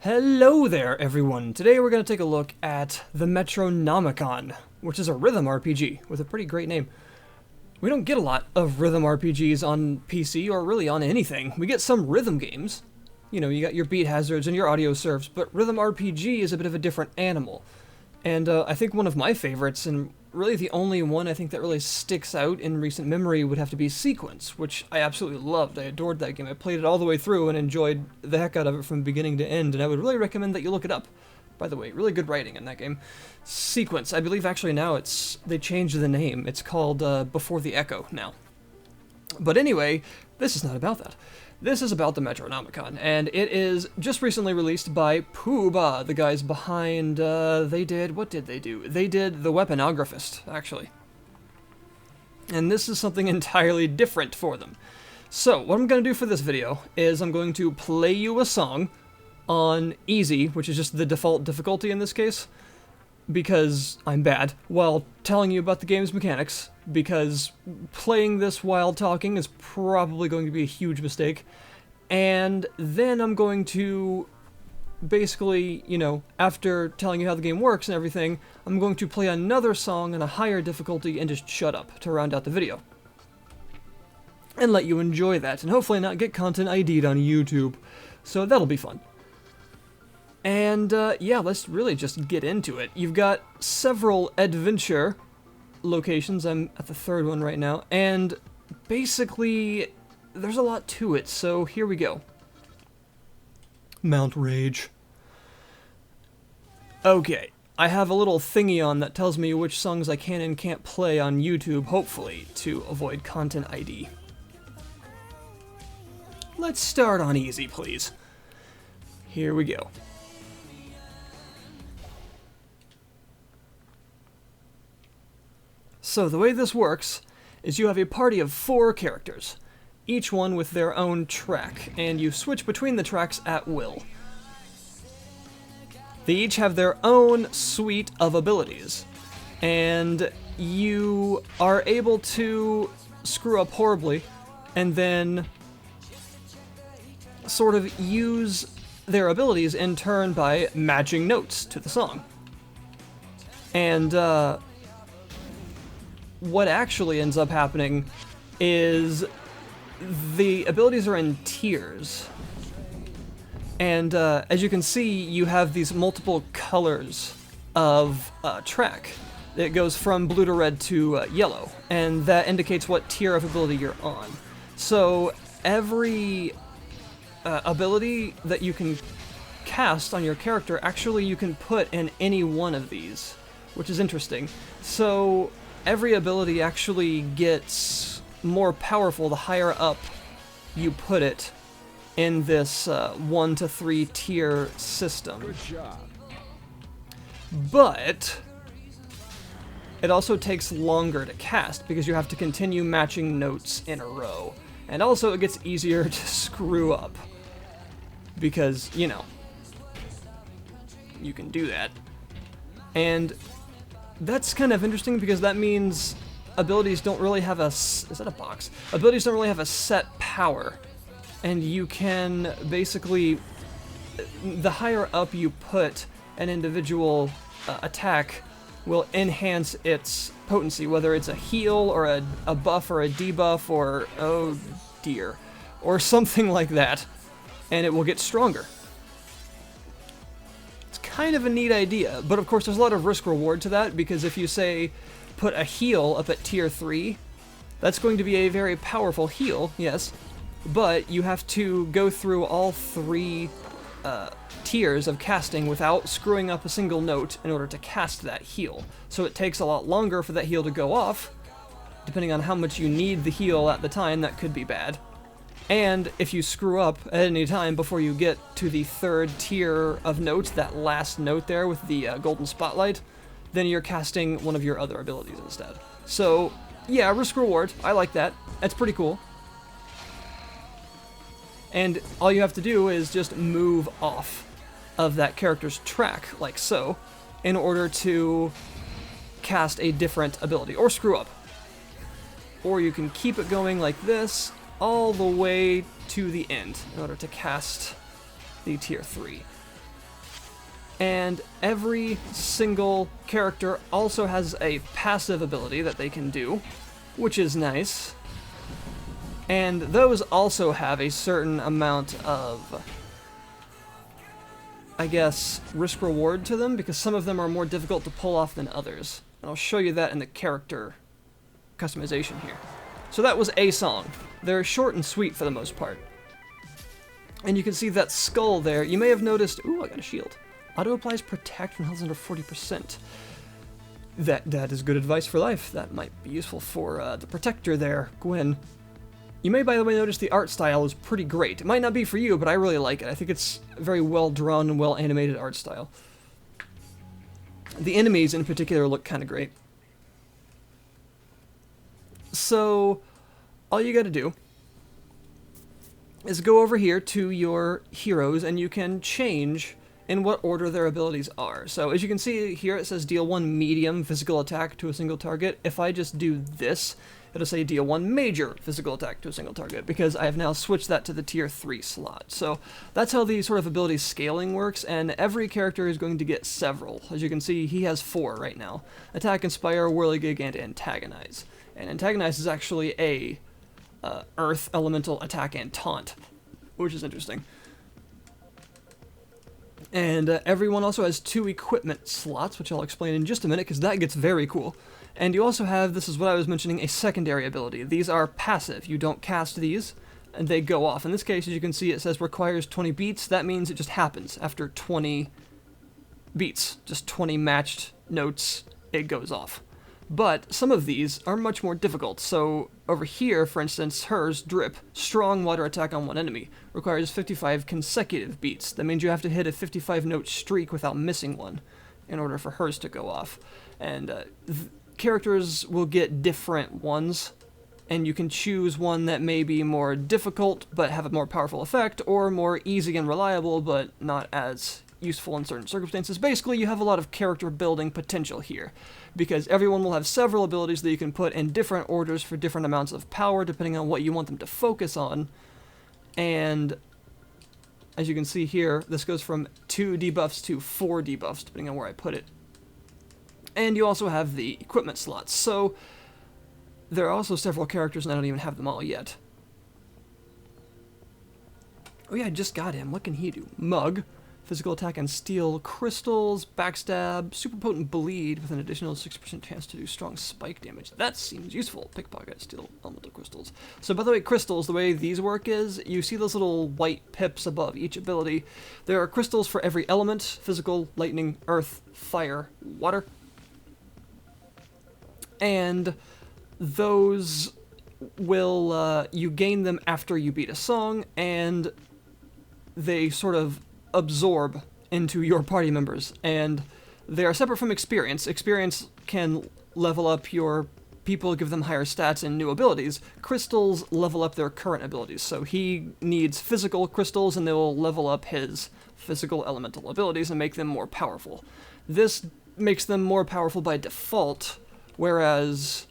Hello there, everyone! Today we're going to take a look at the Metronomicon, which is a rhythm RPG with a pretty great name. We don't get a lot of rhythm RPGs on PC or really on anything. We get some rhythm games. You know, you got your beat hazards and your audio serves, but rhythm RPG is a bit of a different animal. And I think one of my favorites, and really the only one I think that really sticks out in recent memory, would have to be Sequence, which I absolutely loved. I adored that game. I played it all the way through and enjoyed the heck out of it from beginning to end, and I would really recommend that you look it up. By the way, really good writing in that game. Sequence, I believe actually now they changed the name. It's called Before the Echo now. But anyway, this is not about that. This is about the Metronomicon, and it is just recently released by Puuba, the guys behind, what did they do? They did The Weaponographist, actually. And this is something entirely different for them. So, what I'm going to do for this video is I'm going to play you a song on easy, which is just the default difficulty in this case, because I'm bad, while telling you about the game's mechanics, because playing this while talking is probably going to be a huge mistake. And then I'm going to basically, you know, after telling you how the game works and everything, I'm going to play another song on a higher difficulty and just shut up to round out the video. And let you enjoy that, and hopefully not get content ID'd on YouTube. So that'll be fun. And, yeah, let's really just get into it. You've got several adventure locations. I'm at the third one right now. And basically, there's a lot to it, so here we go. Mount Rage. Okay, I have a little thingy on that tells me which songs I can and can't play on YouTube, hopefully, to avoid content ID. Let's start on easy, please. Here we go. So the way this works is you have a party of 4 characters, each one with their own track, and you switch between the tracks at will. They each have their own suite of abilities, and you are able to screw up horribly and then sort of use their abilities in turn by matching notes to the song. And, what actually ends up happening is the abilities are in tiers. And as you can see, you have these multiple colors of track. It goes from blue to red to yellow, and that indicates what tier of ability you're on. So every ability that you can cast on your character, actually you can put in any one of these, which is interesting. So every ability actually gets more powerful the higher up you put it in this 1 to 3 tier system. Good job. But it also takes longer to cast because you have to continue matching notes in a row. And also it gets easier to screw up because, you know, you can do that. And that's kind of interesting because that means abilities don't really have a... Is that a box? Abilities don't really have a set power. And you can basically... The higher up you put an individual attack will enhance its potency, whether it's a heal or a buff or a debuff or... oh dear. Or something like that. And it will get stronger. Kind of a neat idea, but of course there's a lot of risk-reward to that, because if you say put a heal up at tier 3, that's going to be a very powerful heal, yes, but you have to go through all 3 tiers of casting without screwing up a single note in order to cast that heal. So it takes a lot longer for that heal to go off. Depending on how much you need the heal at the time, that could be bad. And if you screw up at any time before you get to the 3rd tier of notes, that last note there with the golden spotlight, then you're casting one of your other abilities instead. So, yeah, risk-reward. I like that. That's pretty cool. And all you have to do is just move off of that character's track, like so, in order to cast a different ability, or screw up. Or you can keep it going like this, all the way to the end in order to cast the tier 3. And every single character also has a passive ability that they can do, which is nice. And those also have a certain amount of, I guess, risk-reward to them, because some of them are more difficult to pull off than others. And I'll show you that in the character customization here. So that was a song. They're short and sweet for the most part. And you can see that skull there. You may have noticed, ooh, I got a shield. Auto applies protect when health under 40%. That is good advice for life. That might be useful for the protector there, Gwen. You may, by the way, notice the art style is pretty great. It might not be for you, but I really like it. I think it's a very well drawn and well animated art style. The enemies in particular look kind of great. So, all you gotta do is go over here to your heroes, and you can change in what order their abilities are. So as you can see here, it says deal 1 medium physical attack to a single target. If I just do this, it'll say deal 1 major physical attack to a single target, because I have now switched that to the tier 3 slot. So that's how the sort of ability scaling works, and every character is going to get several. As you can see, he has 4 right now. Attack, Inspire, Whirligig, and Antagonize. And Antagonize is actually a Earth, Elemental, Attack, and Taunt, which is interesting. And everyone also has 2 equipment slots, which I'll explain in just a minute, because that gets very cool. And you also have, this is what I was mentioning, a secondary ability. These are passive. You don't cast these, and they go off. In this case, as you can see, it says requires 20 beats. That means it just happens after 20 beats. Just 20 matched notes, it goes off. But some of these are much more difficult. So over here, for instance, hers, Drip, strong water attack on one enemy, requires 55 consecutive beats. That means you have to hit a 55-note streak without missing one in order for hers to go off. And characters will get different ones, and you can choose one that may be more difficult but have a more powerful effect, or more easy and reliable but not as useful in certain circumstances. Basically, you have a lot of character building potential here, because everyone will have several abilities that you can put in different orders for different amounts of power depending on what you want them to focus on. And as you can see here, this goes from 2 debuffs to 4 debuffs depending on where I put it. And you also have the equipment slots. So there are also several characters, and I don't even have them all yet. Oh yeah, I just got him. What can he do? Mug. Physical attack and steal crystals, backstab, super potent bleed with an additional 6% chance to do strong spike damage. That seems useful. Pickpocket, steal elemental crystals. So by the way, crystals, the way these work is, you see those little white pips above each ability. There are crystals for every element: physical, lightning, earth, fire, water. And those will, you gain them after you beat a song, and they sort of absorb into your party members, and they are separate from experience. Experience can level up your people, give them higher stats and new abilities. Crystals level up their current abilities, so he needs physical crystals, and they will level up his physical elemental abilities and make them more powerful. This makes them more powerful by default, whereas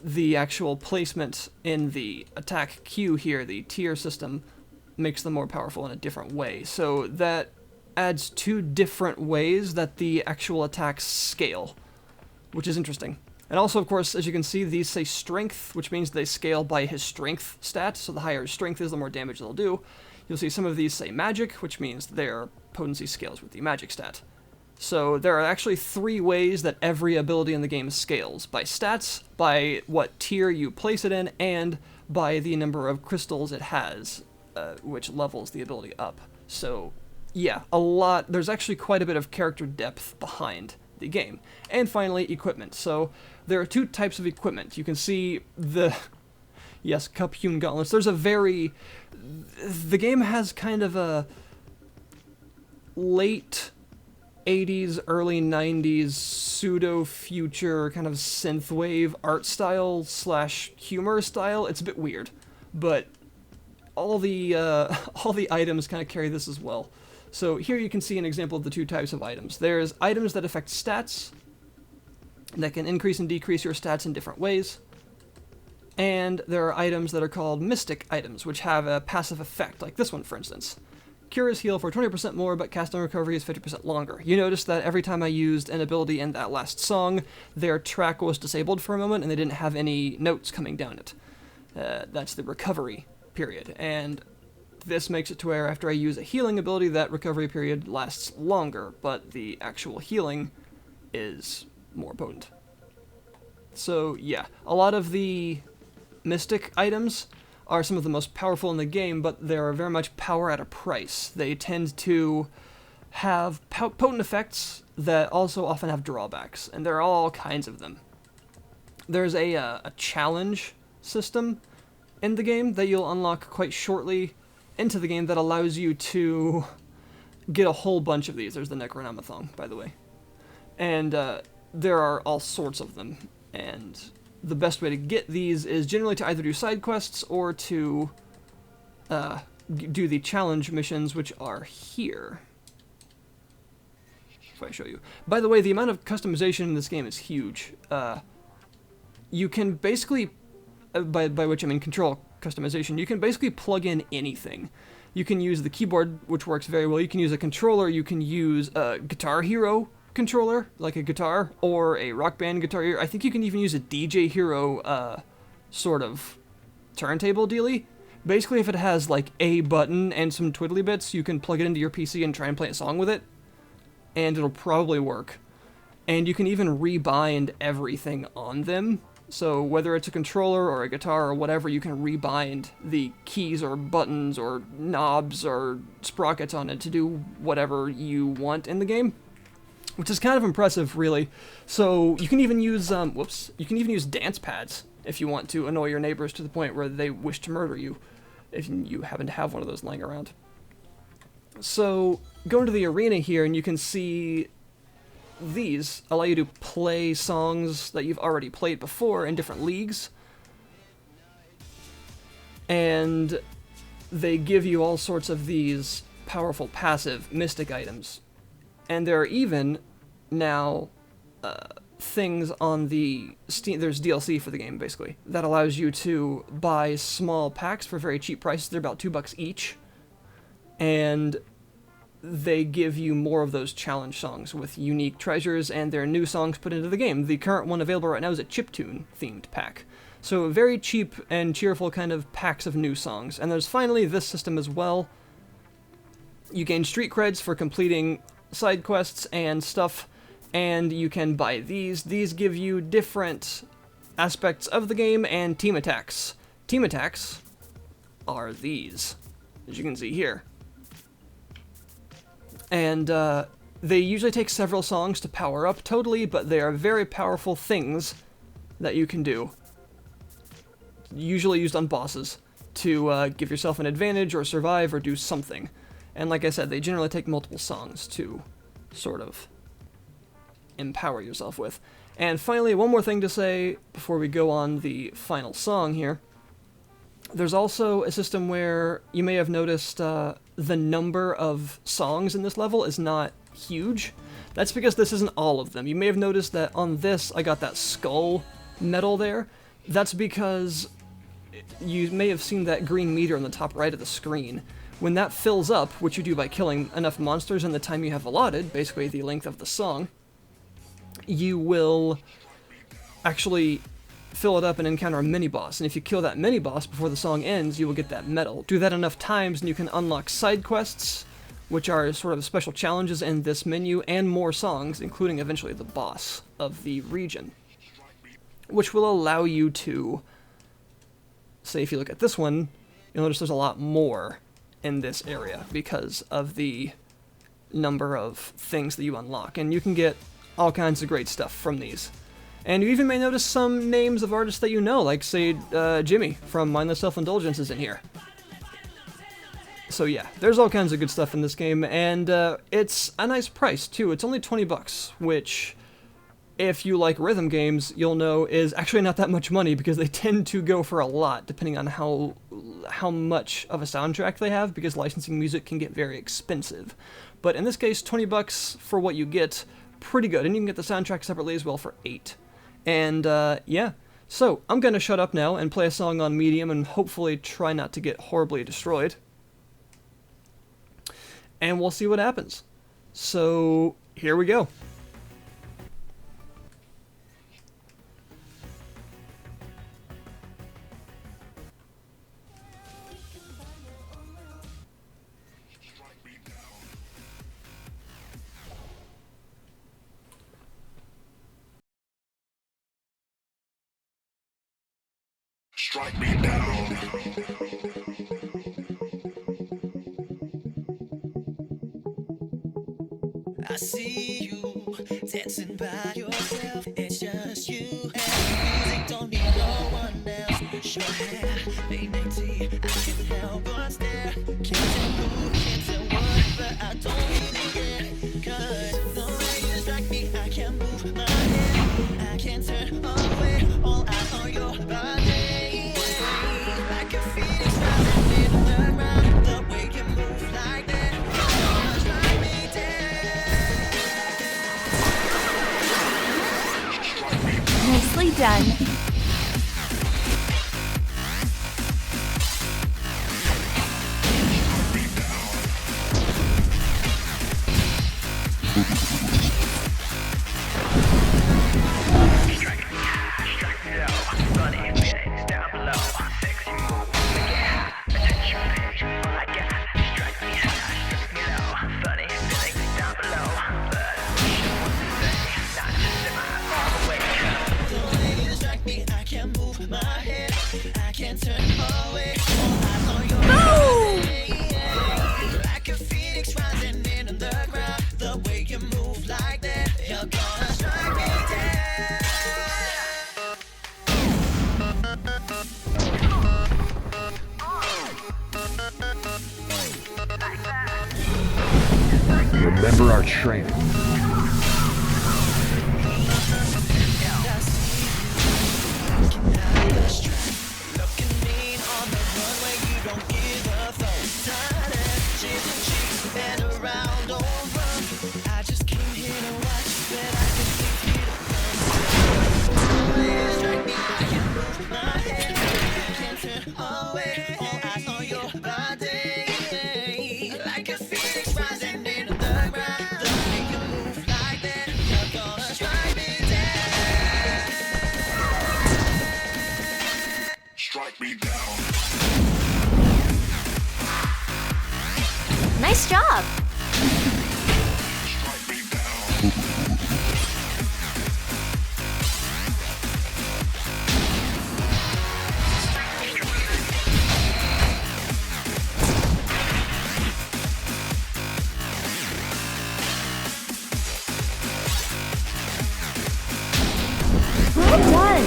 the actual placement in the attack queue here, the tier system, makes them more powerful in a different way. So that adds 2 different ways that the actual attacks scale, which is interesting. And also, of course, as you can see, these say strength, which means they scale by his strength stat, so the higher his strength is, the more damage they'll do. You'll see some of these say magic, which means their potency scales with the magic stat. So there are actually 3 ways that every ability in the game scales: by stats, by what tier you place it in, and by the number of crystals it has, which levels the ability up. So yeah, there's actually quite a bit of character depth behind the game. And finally, equipment. So there are 2 types of equipment. You can see yes, cup-hewn gauntlets. The game has kind of a late 80s, early 90s pseudo-future kind of synthwave art style / humor style. It's a bit weird, but all the items kind of carry this as well. So here you can see an example of the 2 types of items. There's items that affect stats, that can increase and decrease your stats in different ways. And there are items that are called mystic items, which have a passive effect, like this one, for instance. Curious heal for 20% more, but cast and recovery is 50% longer. You notice that every time I used an ability in that last song, their track was disabled for a moment, and they didn't have any notes coming down it. That's the recovery period, and this makes it to where after I use a healing ability, that recovery period lasts longer, but the actual healing is more potent. So yeah, a lot of the mystic items are some of the most powerful in the game, but they are very much power at a price. They tend to have potent effects that also often have drawbacks, and there are all kinds of them. There's a challenge system in the game that you'll unlock quite shortly into the game that allows you to get a whole bunch of these. There's the Necronomicon, by the way. And there are all sorts of them, and the best way to get these is generally to either do side quests or to do the challenge missions, which are here. If I show you. By the way, the amount of customization in this game is huge. You can basically, by which I mean control customization, you can basically plug in anything. You can use the keyboard, which works very well. You can use a controller. You can use a Guitar Hero controller, like a guitar, or a Rock Band Guitar Hero. I think you can even use a DJ Hero sort of turntable dealy. Basically, if it has like a button and some twiddly bits, you can plug it into your PC and try and play a song with it, and it'll probably work. And you can even rebind everything on them. So whether it's a controller or a guitar or whatever, you can rebind the keys or buttons or knobs or sprockets on it to do whatever you want in the game, which is kind of impressive, really. So you can even use you can even use dance pads if you want to annoy your neighbors to the point where they wish to murder you, if you happen to have one of those lying around. So go into the arena here, and you can see these allow you to play songs that you've already played before in different leagues, and they give you all sorts of these powerful passive mystic items. And there are even now things on the Steam. There's DLC for the game, basically, that allows you to buy small packs for very cheap prices. They're about $2 each, and they give you more of those challenge songs with unique treasures, and there are new songs put into the game. The current one available right now is a chiptune themed pack. So very cheap and cheerful kind of packs of new songs. And there's finally this system as well. You gain street creds for completing side quests and stuff, and you can buy these. These give you different aspects of the game and team attacks. Team attacks are these, as you can see here. And they usually take several songs to power up totally, but they are very powerful things that you can do. Usually used on bosses to give yourself an advantage or survive or do something. And like I said, they generally take multiple songs to sort of empower yourself with. And finally, one more thing to say before we go on the final song here. There's also a system where you may have noticed the number of songs in this level is not huge. That's because this isn't all of them. You may have noticed that on this, I got that skull medal there. That's because you may have seen that green meter on the top right of the screen. When that fills up, which you do by killing enough monsters in the time you have allotted, basically the length of the song, you will actually fill it up and encounter a mini-boss. And if you kill that mini-boss before the song ends, you will get that medal. Do that enough times and you can unlock side quests, which are sort of special challenges in this menu, and more songs, including eventually the boss of the region, which will allow you to, say if you look at this one, you'll notice there's a lot more in this area because of the number of things that you unlock, and you can get all kinds of great stuff from these. And you even may notice some names of artists that you know, like, say, Jimmy from Mindless Self-Indulgence is in here. So yeah, there's all kinds of good stuff in this game, and it's a nice price, too. It's only $20, which, if you like rhythm games, you'll know is actually not that much money, because they tend to go for a lot, depending on how much of a soundtrack they have, because licensing music can get very expensive. But in this case, $20 for what you get, pretty good, and you can get the soundtrack separately as well for $8. And, yeah. So, I'm gonna shut up now and play a song on medium and hopefully try not to get horribly destroyed. and we'll see what happens. So here we go. Strike me down. I see you dancing by yourself. It's just you and music, don't need no one else. Your hair, dignity, I can't help but stare. Can't tell who, can't tell what, but I don't really care. Cause the way you distract me, I can't move my head. I can't turn away, all eyes on your body. Like a phoenix rising in the ground. The way you move like that, you're gonna drive me down. Nicely done. Remember our training. Strike me down. Nice job. Strike me down. Well done.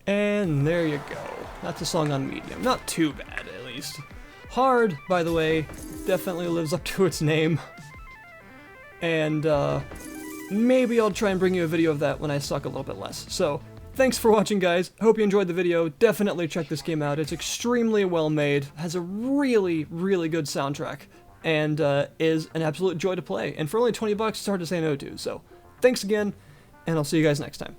And there you go. That's a song on medium. Not too bad, at least. Hard, by the way, definitely lives up to its name. And maybe I'll try and bring you a video of that when I suck a little bit less. So, thanks for watching, guys. Hope you enjoyed the video. Definitely check this game out. It's extremely well made, has a really, really good soundtrack, and is an absolute joy to play. And for only 20 bucks, it's hard to say no to. So, thanks again, and I'll see you guys next time.